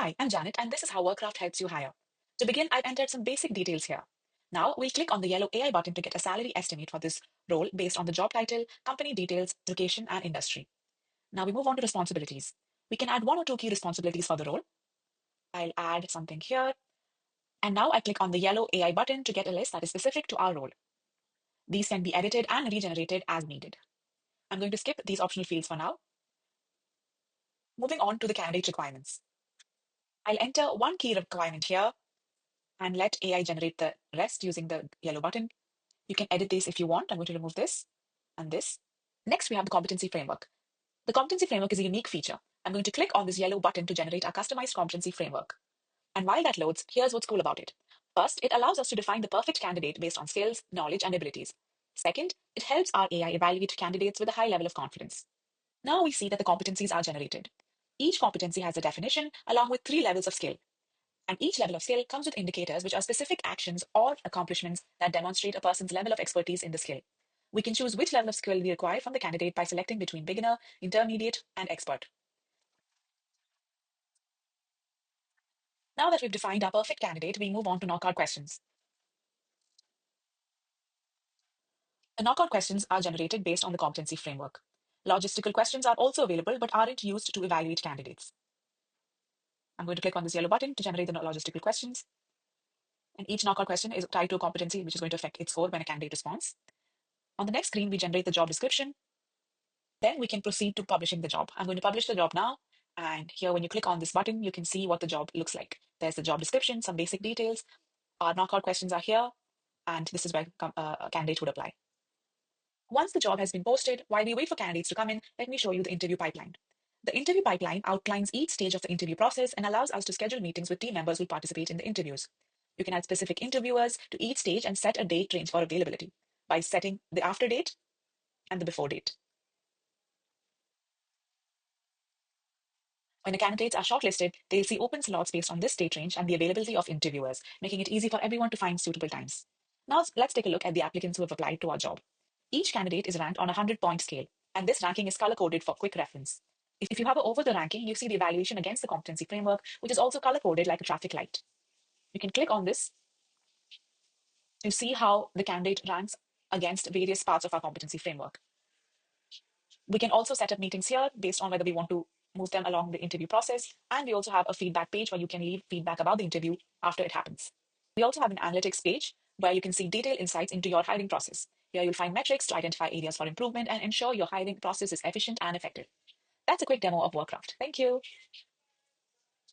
Hi, I'm Janet, and this is how Workcraft helps you hire. To begin, I've entered some basic details here. Now, we'll click on the yellow AI button to get a salary estimate for this role based on the job title, company details, location, and industry. Now we move on to responsibilities. We can add one or two key responsibilities for the role. I'll add something here. And now I click on the yellow AI button to get a list that is specific to our role. These can be edited and regenerated as needed. I'm going to skip these optional fields for now. Moving on to the candidate requirements. I'll enter one key requirement here and let AI generate the rest using the yellow button. You can edit this if you want. I'm going to remove this and this. Next, we have the competency framework. The competency framework is a unique feature. I'm going to click on this yellow button to generate a customized competency framework. And while that loads, here's what's cool about it. First, it allows us to define the perfect candidate based on skills, knowledge, and abilities. Second, it helps our AI evaluate candidates with a high level of confidence. Now we see that the competencies are generated. Each competency has a definition along with 3 levels of skill. And each level of skill comes with indicators which are specific actions or accomplishments that demonstrate a person's level of expertise in the skill. We can choose which level of skill we require from the candidate by selecting between beginner, intermediate, and expert. Now that we've defined our perfect candidate, we move on to knockout questions. The knockout questions are generated based on the competency framework. Logistical questions are also available but aren't used to evaluate candidates. I'm going to click on this yellow button to generate the logistical questions. And each knockout question is tied to a competency which is going to affect its score when a candidate responds. On the next screen, we generate the job description. Then we can proceed to publishing the job. I'm going to publish the job now. And here, when you click on this button, you can see what the job looks like. There's the job description, some basic details. Our knockout questions are here. And this is where a candidate would apply. Once the job has been posted, while we wait for candidates to come in, let me show you the interview pipeline. The interview pipeline outlines each stage of the interview process and allows us to schedule meetings with team members who participate in the interviews. You can add specific interviewers to each stage and set a date range for availability by setting the after date and the before date. When the candidates are shortlisted, they'll see open slots based on this date range and the availability of interviewers, making it easy for everyone to find suitable times. Now, let's take a look at the applicants who have applied to our job. Each candidate is ranked on a 100-point scale, and this ranking is color-coded for quick reference. If you hover over the ranking, you see the evaluation against the competency framework, which is also color-coded like a traffic light. You can click on this to see how the candidate ranks against various parts of our competency framework. We can also set up meetings here based on whether we want to move them along the interview process. And we also have a feedback page where you can leave feedback about the interview after it happens. We also have an analytics page where you can see detailed insights into your hiring process. Here you'll find metrics to identify areas for improvement and ensure your hiring process is efficient and effective. That's a quick demo of Workcraft. Thank you.